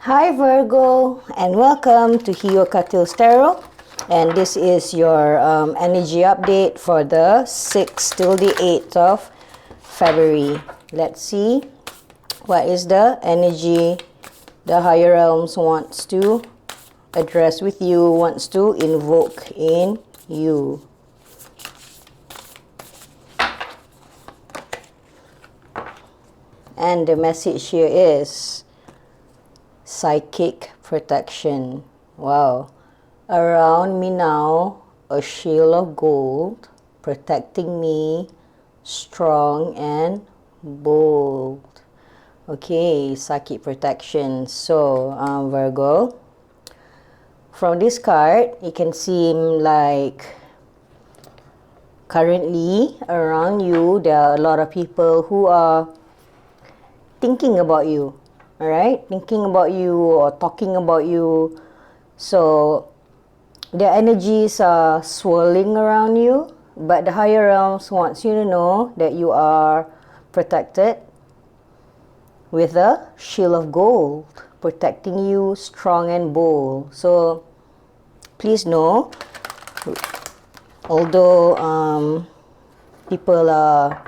Hi Virgo, and welcome to Hio Katil's Tarot, and this is your energy update for the 6th till the 8th of February. Let's see what is the energy the higher realms wants to address with you, wants to invoke in you. And the message here is psychic protection. Wow. Around me now, a shield of gold protecting me, strong and bold. Okay, psychic protection. So, Virgo, from this card, it can seem like currently around you, there are a lot of people who are thinking about you. Alright, thinking about you or talking about you. So their energies are swirling around you, but the higher realms wants you to know that you are protected with a shield of gold, protecting you, strong and bold. So please know, although people are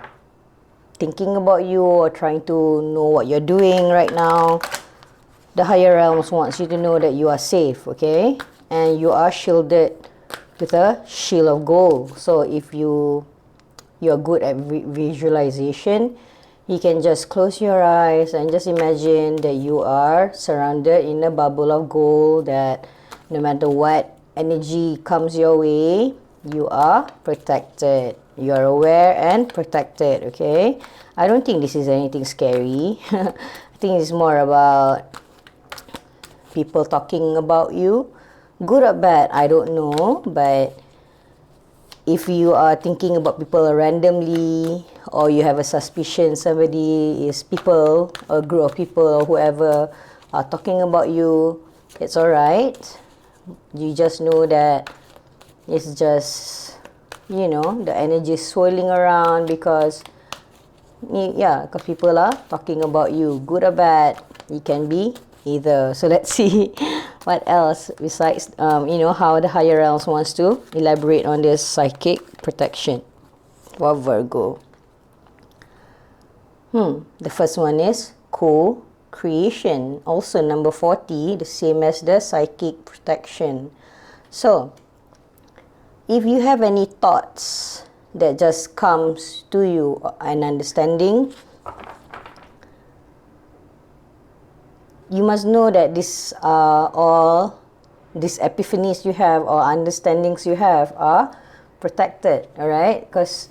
thinking about you or trying to know what you're doing right now, the higher realms wants you to know that you are safe, okay? And you are shielded with a shield of gold. So if you're good at visualization, you can just close your eyes and just imagine that you are surrounded in a bubble of gold, that no matter what energy comes your way, you are protected. You are aware and protected, okay? I don't think this is anything scary. I think it's more about people talking about you. Good or bad, I don't know. But if you are thinking about people randomly, or you have a suspicion somebody is people, a group of people or whoever are talking about you, it's alright. You just know that it's just, you know, the energy is swirling around because people are talking about you. Good or bad, it can be either. So let's see what else besides how the higher realms wants to elaborate on this psychic protection for Virgo. The first one is co-creation, also number 40, the same as the psychic protection. So if you have any thoughts that just comes to you, an understanding, you must know that these epiphanies you have or understandings you have are protected, alright? Because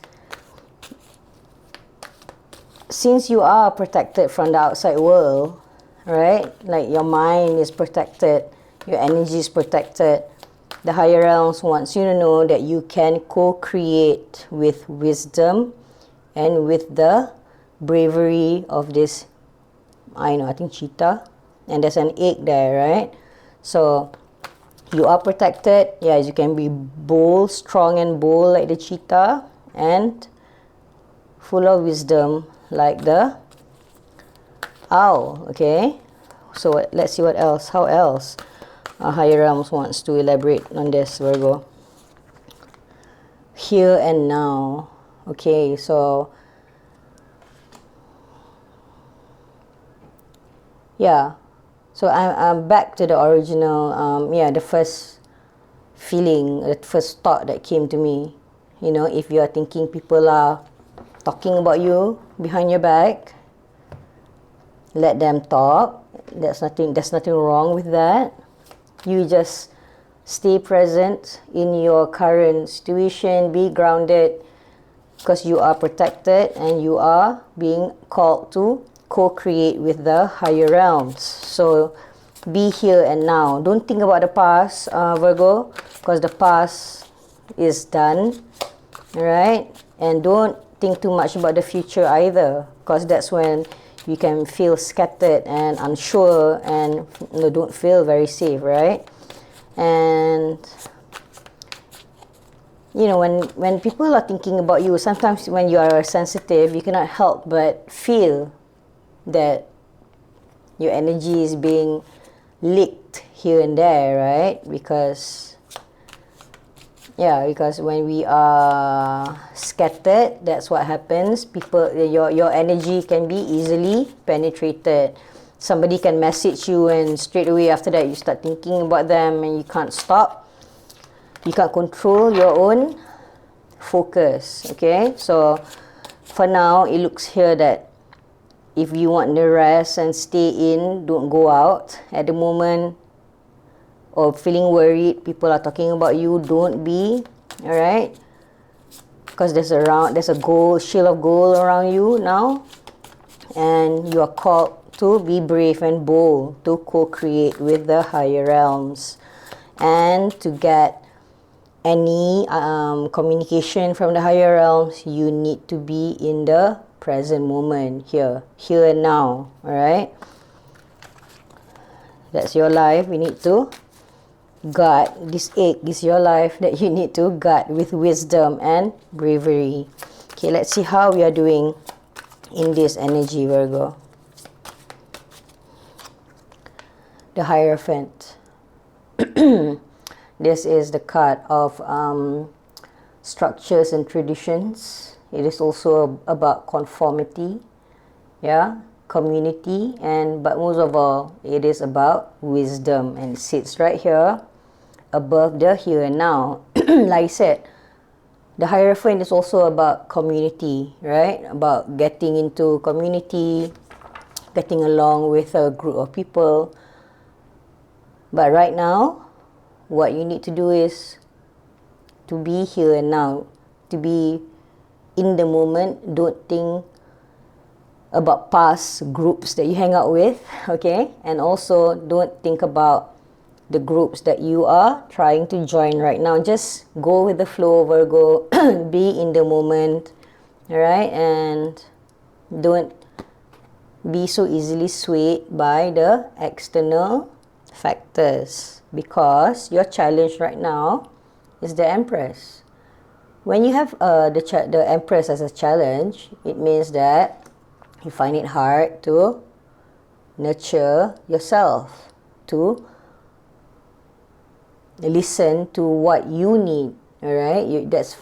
since you are protected from the outside world, right? Like your mind is protected, your energy is protected, the higher realms wants you to know that you can co-create with wisdom and with the bravery of this, I think cheetah. And there's an egg there, right? So you are protected. Yes, you can be bold, strong and bold like the cheetah, and full of wisdom like the owl, okay? So let's see what else. How else higher realms wants to elaborate on this, Virgo. Here and now. Okay, so yeah. So I'm back to the original, the first feeling, the first thought that came to me. You know, if you are thinking people are talking about you behind your back, let them talk. There's nothing wrong with that. You just stay present in your current situation, be grounded, because you are protected and you are being called to co-create with the higher realms. So be here and now. Don't think about the past, Virgo, because the past is done, right? And don't think too much about the future either, because that's when you can feel scattered and unsure and don't feel very safe, right? And when people are thinking about you, sometimes when you are sensitive, you cannot help but feel that your energy is being leaked here and there, right? Because when we are scattered, that's what happens. Your energy can be easily penetrated. Somebody can message you and straight away after that you start thinking about them and you can't stop. You can't control your own focus, okay? So for now, it looks here that if you want to rest and stay in, don't go out at the moment, or feeling worried, people are talking about you, don't be, all right? Because there's a shield of gold around you now, and you are called to be brave and bold, to co-create with the higher realms, and to get any communication from the higher realms, you need to be in the present moment, here and now, all right? That's your life. We need to guard. This egg is your life that you need to guard with wisdom and bravery. Okay, let's see how we are doing in this energy, Virgo. The Hierophant. This is the card of structures and traditions. It is also about conformity, community, but most of all, it is about wisdom, and it sits right here above the here and now. Like I said, the Hierophant is also about community, right? About getting into community, getting along with a group of people. But right now, what you need to do is to be here and now, to be in the moment. Don't think about past groups that you hang out with, okay? And also, don't think about the groups that you are trying to join right now. Just go with the flow, Virgo. Be in the moment, all right? And don't be so easily swayed by the external factors, because your challenge right now is the Empress. When you have the Empress as a challenge, it means that you find it hard to nurture yourself, to listen to what you need, all right?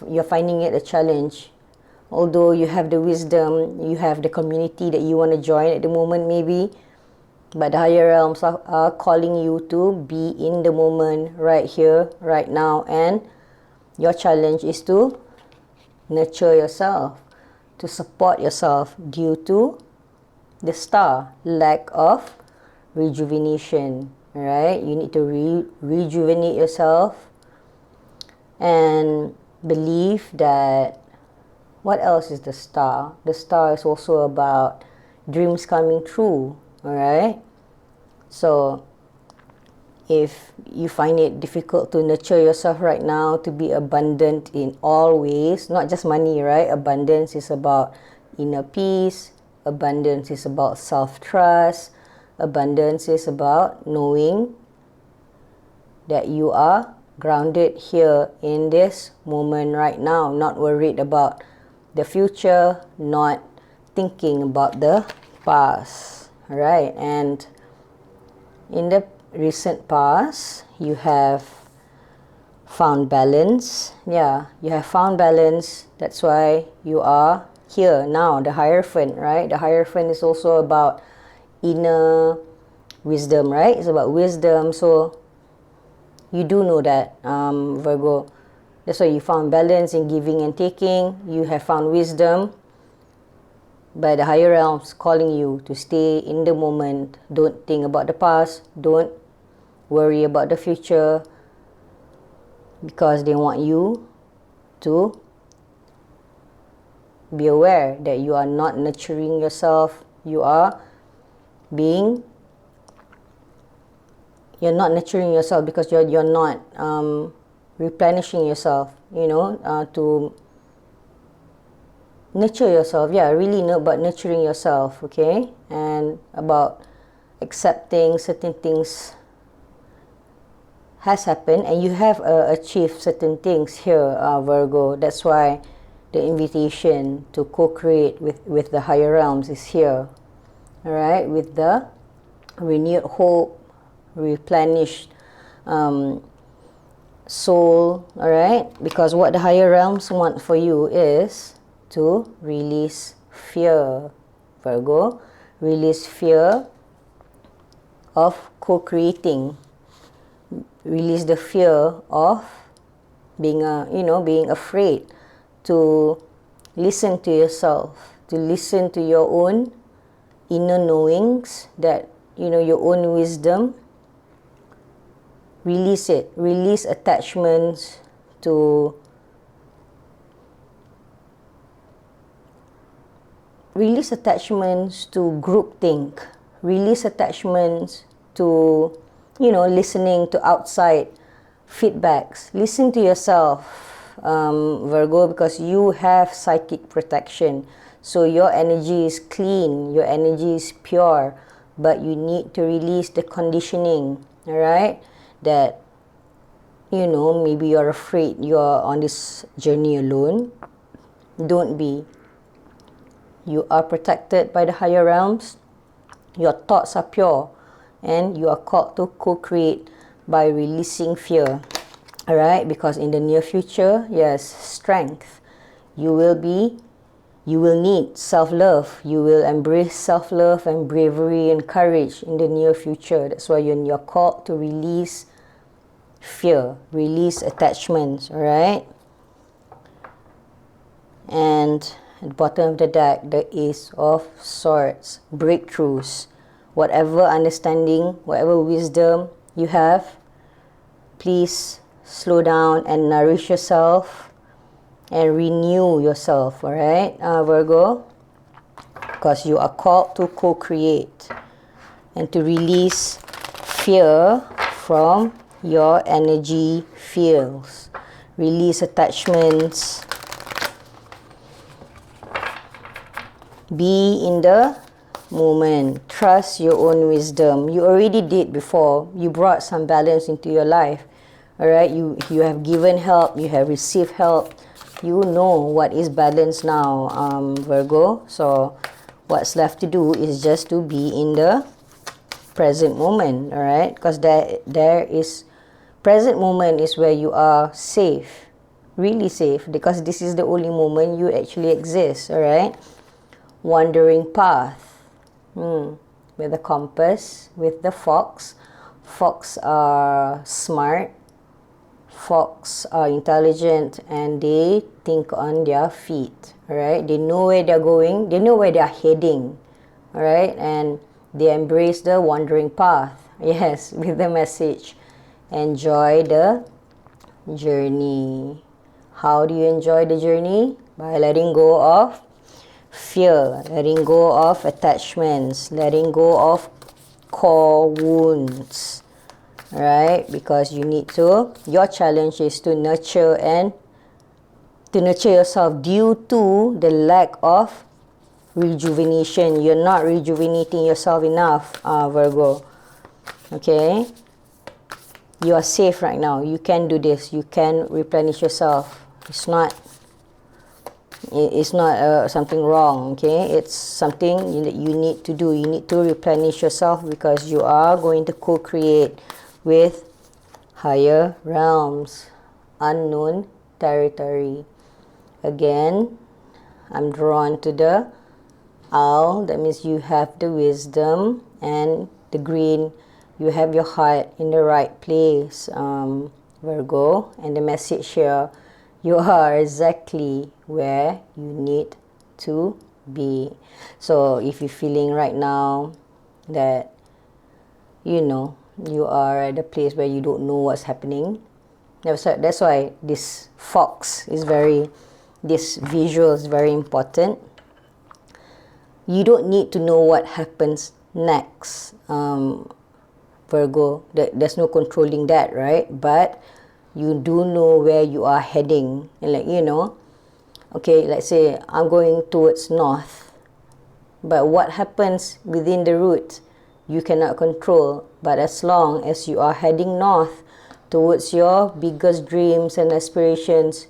You're finding it a challenge. Although you have the wisdom, you have the community that you want to join at the moment maybe, but the higher realms are calling you to be in the moment, right here, right now. And your challenge is to nurture yourself, to support yourself due to the star, lack of rejuvenation, right? You need to rejuvenate yourself and believe that. What else is the star? The star is also about dreams coming true, all right? So if you find it difficult to nurture yourself right now, to be abundant in all ways, not just money, right? Abundance is about inner peace. Abundance is about self-trust. Abundance is about knowing that you are grounded here in this moment right now, not worried about the future, not thinking about the past, right? And in the recent past, you have found balance. Yeah, you have found balance. That's why you are here now, the Hierophant, right? The Hierophant is also about inner wisdom, right? It's about wisdom. So you do know that, Virgo. That's why you found balance in giving and taking. You have found wisdom. But the higher realms calling you to stay in the moment. Don't think about the past. Don't worry about the future. Because they want you to be aware that you are not nurturing yourself. You're not nurturing yourself because you're not replenishing yourself, to nurture yourself. Yeah, really know about nurturing yourself, okay? And about accepting certain things has happened and you have achieved certain things here, Virgo. That's why the invitation to co-create with the higher realms is here, all right? With the renewed hope, replenished soul, all right? Because what the higher realms want for you is to release fear, Virgo. Release fear of co-creating. Release the fear of being being afraid to listen to yourself, to listen to your own inner knowings, that your own wisdom. Release it. Release attachments to groupthink. Release attachments to listening to outside feedbacks. Listen to yourself, Virgo, because you have psychic protection. So your energy is clean, your energy is pure, but you need to release the conditioning, all right? That, maybe you're afraid you're on this journey alone. Don't be. You are protected by the higher realms. Your thoughts are pure, and you are called to co-create by releasing fear. All right? Because in the near future, yes, strength. You will need self-love. You will embrace self-love and bravery and courage in the near future. That's why you're called to release fear, release attachments, all right? And at the bottom of the deck, the Ace of Swords, breakthroughs. Whatever understanding, whatever wisdom you have, please slow down and nourish yourself and renew yourself, all right, Virgo? Because you are called to co-create and to release fear from your energy fields. Release attachments. Be in the moment. Trust your own wisdom. You already did before. You brought some balance into your life. All right? You have given help. You have received help. You know what is balance now, Virgo. So what's left to do is just to be in the present moment. All right? Because there is present moment is where you are safe. Really safe. Because this is the only moment you actually exist. All right? Wandering path. With the compass, with the fox. Fox are smart. Fox are intelligent, and they think on their feet. Alright, they know where they're going. They know where they're heading. Alright, and they embrace the wandering path. Yes, with the message, enjoy the journey. How do you enjoy the journey? By letting go of fear, letting go of attachments, letting go of core wounds, right? Because you need to, your challenge is to nurture yourself due to the lack of rejuvenation. You're not rejuvenating yourself enough, Virgo. Okay? You are safe right now. You can do this. You can replenish yourself. It's not something wrong, okay? It's something that you need to do. You need to replenish yourself because you are going to co-create with higher realms, unknown territory. Again, I'm drawn to the owl. That means you have the wisdom, and the green, you have your heart in the right place, Virgo. And the message here, you are exactly where you need to be. So if you're feeling right now that, you are at a place where you don't know what's happening, that's why this fox is this visual is very important. You don't need to know what happens next, Virgo. There's no controlling that, right? But you do know where you are heading. And okay, let's say I'm going towards north. But what happens within the route, you cannot control. But as long as you are heading north towards your biggest dreams and aspirations,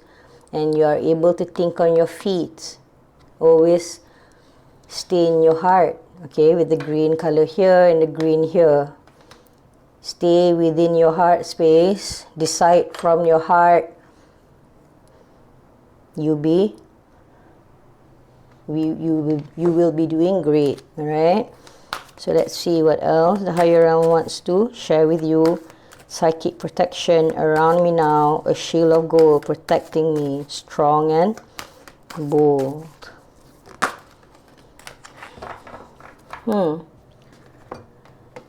and you are able to think on your feet, always stay in your heart, okay, with the green color here and the green here. Stay within your heart space. Decide from your heart. You will be doing great. All right. So let's see what else the higher realm wants to share with you. Psychic protection around me now. A shield of gold protecting me. Strong and bold.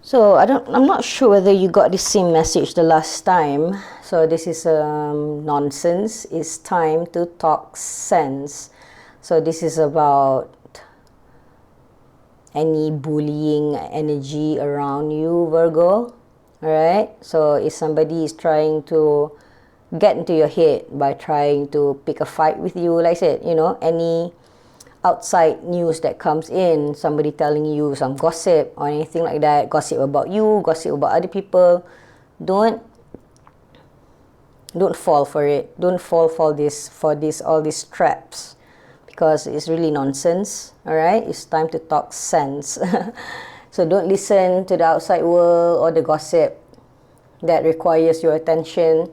So I'm not sure whether you got the same message the last time. So this is nonsense. It's time to talk sense. So this is about any bullying energy around you, Virgo. Alright? So if somebody is trying to get into your head by trying to pick a fight with you, like I said, you know, any outside news that comes in, somebody telling you some gossip or anything like that, gossip about you, gossip about other people, don't fall for it. Don't fall for all these traps, because it's really nonsense. All right, it's time to talk sense. So don't listen to the outside world or the gossip that requires your attention.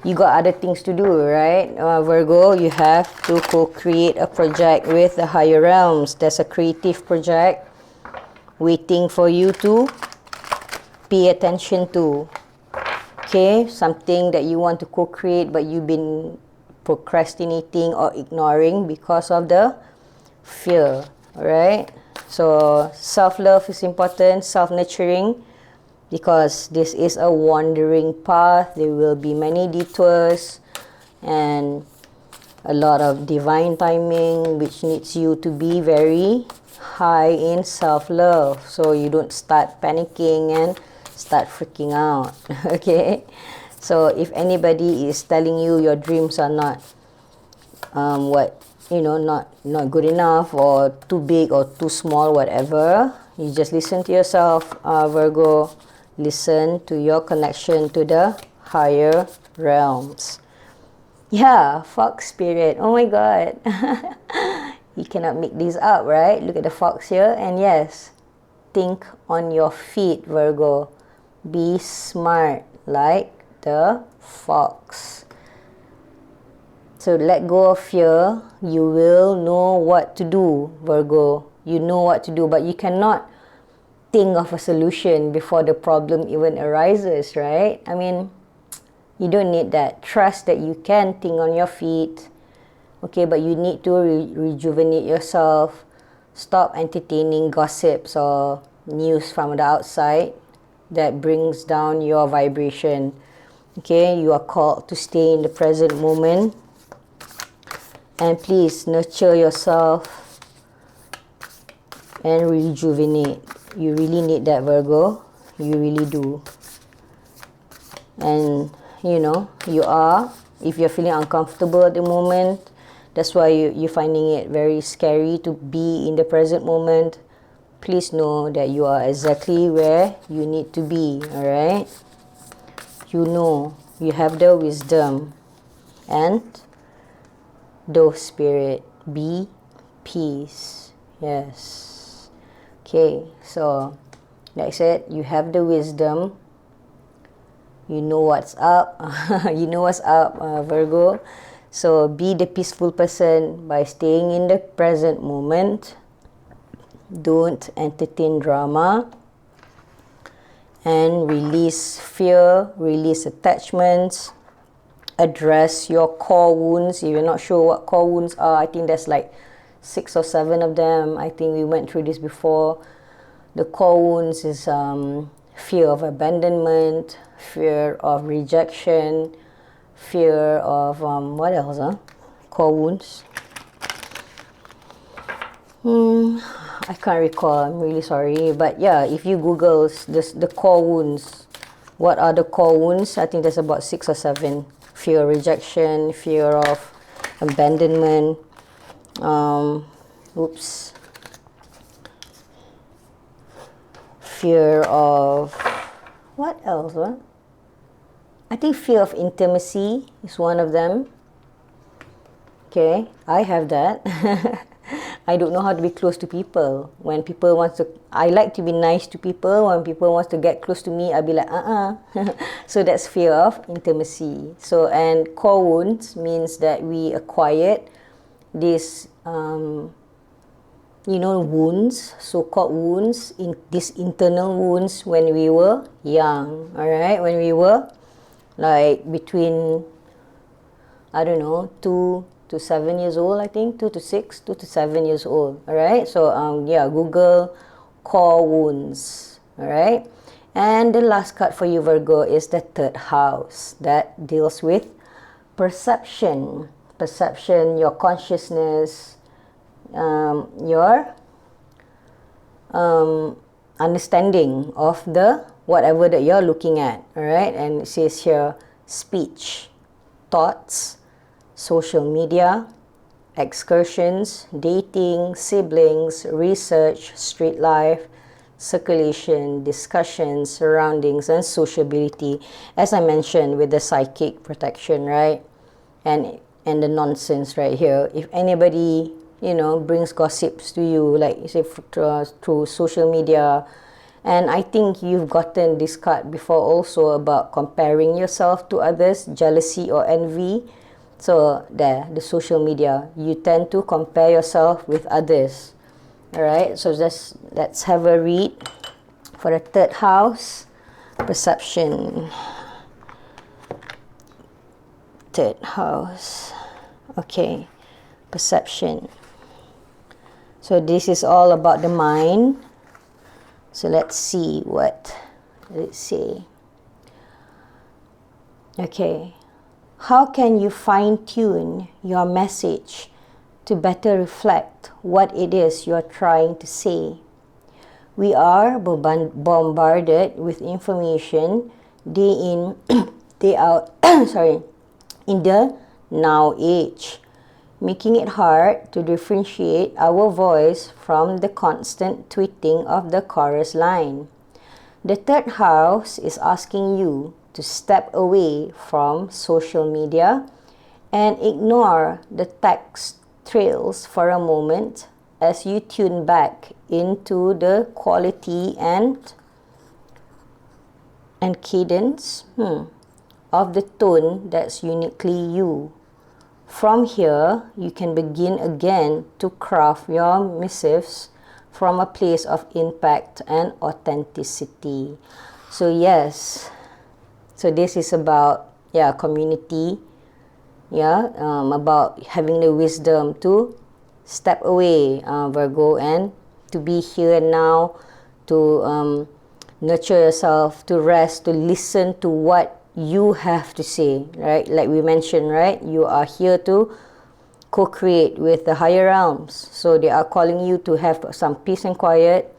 You got other things to do, right? Virgo, you have to co-create a project with the higher realms. There's a creative project waiting for you to pay attention to. Okay, something that you want to co-create but you've been procrastinating or ignoring because of the fear. Alright? So self-love is important, self-nurturing, because this is a wandering path. There will be many detours and a lot of divine timing, which needs you to be very high in self-love, so you don't start panicking and start freaking out. Okay, so if anybody is telling you your dreams are not not good enough or too big or too small, whatever, you just listen to yourself, Virgo. Listen to your connection to the higher realms. Yeah, fox spirit. Oh my god. You cannot make these up, right? Look at the fox here. And yes, think on your feet, Virgo. Be smart like the fox. So let go of fear. You will know what to do, Virgo. You know what to do, but you cannot think of a solution before the problem even arises, right? I mean, you don't need that. Trust that you can think on your feet, okay? But you need to rejuvenate yourself. Stop entertaining gossips or news from the outside that brings down your vibration, okay? You are called to stay in the present moment, and please nurture yourself and rejuvenate. You really need that, Virgo. You really do. And you know, if you're feeling uncomfortable at the moment, that's why you're finding it very scary to be in the present moment, please know that you are exactly where you need to be. All right, you know, you have the wisdom and the spirit. Be peace. Yes. Okay, so like I said, you have the wisdom. You know what's up. You know what's up, Virgo. So be the peaceful person by staying in the present moment. Don't entertain drama. And release fear, release attachments. Address your core wounds. If you're not sure what core wounds are, I think there's like 6 or 7 of them. I think we went through this before. The core wounds is fear of abandonment, fear of rejection, fear of what else? Core wounds. I can't recall. I'm really sorry. But yeah, if you Google the core wounds, what are the core wounds? I think there's about 6 or 7. Fear of rejection, fear of abandonment. Fear of what else? I think fear of intimacy is one of them. Okay, I have that. I don't know how to be close to people. When people want to, I like to be nice to people. When people want to get close to me, I'll be like, So that's fear of intimacy. So, and core wounds means that we acquired this, wounds, so-called wounds, in these internal wounds when we were young, all right? When we were like between, I don't know, 2 to 7 years old, I think, 2 to 6, 2 to 7 years old, all right? So, Google core wounds, all right? And the last card for you, Virgo, is the third house that deals with perception, your consciousness, your understanding of the whatever that you're looking at, all right? And it says here, speech, thoughts, social media, excursions, dating, siblings, research, street life, circulation, discussions, surroundings, and sociability. As I mentioned with the psychic protection, right? And the nonsense right here. If anybody, brings gossips to you, like you say, through social media, and I think you've gotten this card before also about comparing yourself to others, jealousy or envy. So there, the social media, you tend to compare yourself with others. All right, so let's have a read for the third house, perception. Third house. Okay, perception. So this is all about the mind. So let's see what does it say. Okay. How can you fine-tune your message to better reflect what it is you're trying to say? We are bombarded with information day in, day out, in the now age, making it hard to differentiate our voice from the constant tweeting of the chorus line. The third house is asking you to step away from social media and ignore the text trails for a moment as you tune back into the quality and cadence of the tone that's uniquely you. From here, you can begin again to craft your missives from a place of impact and authenticity. So yes, so this is about community, about having the wisdom to step away, Virgo, and to be here and now, to nurture yourself, to rest, to listen to what you have to say, right? Like we mentioned, right? You are here to co-create with the higher realms. So they are calling you to have some peace and quiet.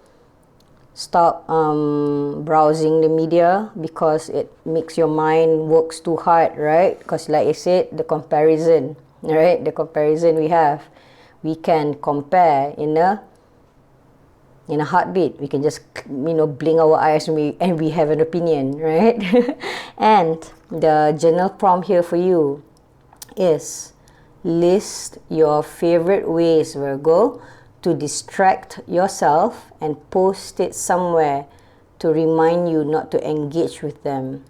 Stop browsing the media because it makes your mind works too hard, right? Because like I said, the comparison, right? The comparison we can compare in a heartbeat. We can just blink our eyes and we have an opinion, right? And the journal prompt here for you is list your favorite ways, Virgo, to distract yourself and post it somewhere to remind you not to engage with them.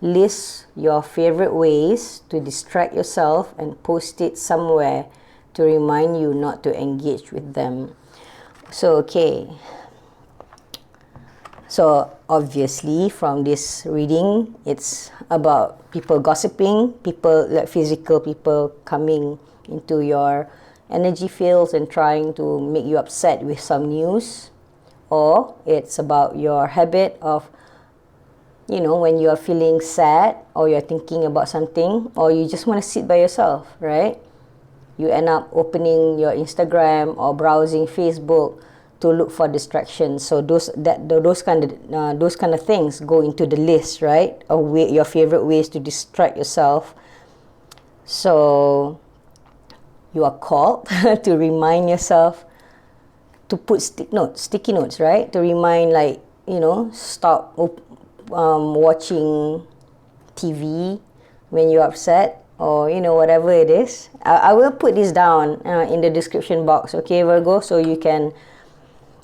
List your favorite ways to distract yourself and post it somewhere to remind you not to engage with them. So, okay. So, obviously, from this reading, it's about people gossiping, people, like physical people coming into your energy fields and trying to make you upset with some news. Or it's about your habit of, when you are feeling sad or you're thinking about something or you just want to sit by yourself, right? You end up opening your Instagram or browsing Facebook to look for distractions. So those kind of things go into the list, right? Of your favorite ways to distract yourself. So you are called to remind yourself to put sticky notes, right? To remind, like, stop watching TV when you're upset. or you know, whatever it is. I will put this down in the description box, okay, Virgo, so you can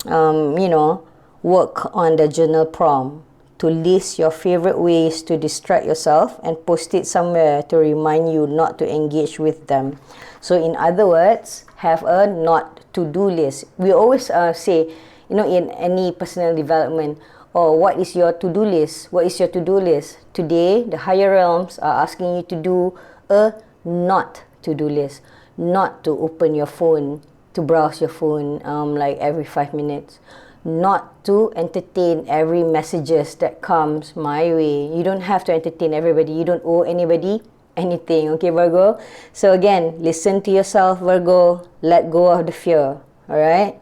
you know, work on the journal prompt to list your favorite ways to distract yourself and post it somewhere to remind you not to engage with them. So in other words, have a not to-do list. We always say, you know, in any personal development, oh, what is your to-do list? What is your to-do list? Today, the higher realms are asking you to do a not to-do list. Not to open your phone, to browse your phone like every 5 minutes. Not to entertain every messages that comes my way. You don't have to entertain everybody. You don't owe anybody anything, okay, Virgo? So again, listen to yourself, Virgo. Let go of the fear, all right?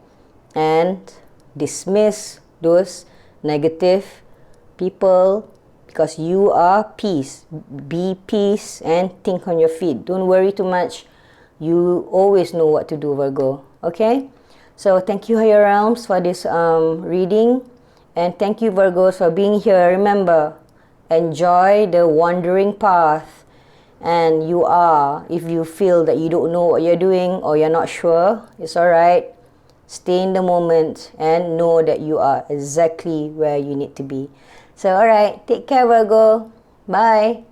And dismiss those negative people because you are peace. Be peace and think on your feet. Don't worry too much. You always know what to do, Virgo, okay? So thank you, higher realms, for this reading, and thank you, Virgos, for being here. Remember, enjoy the wandering path, and you are, if you feel that you don't know what you're doing or you're not sure, it's all right. Stay in the moment and know that you are exactly where you need to be. So all right, take care, Virgo. Bye.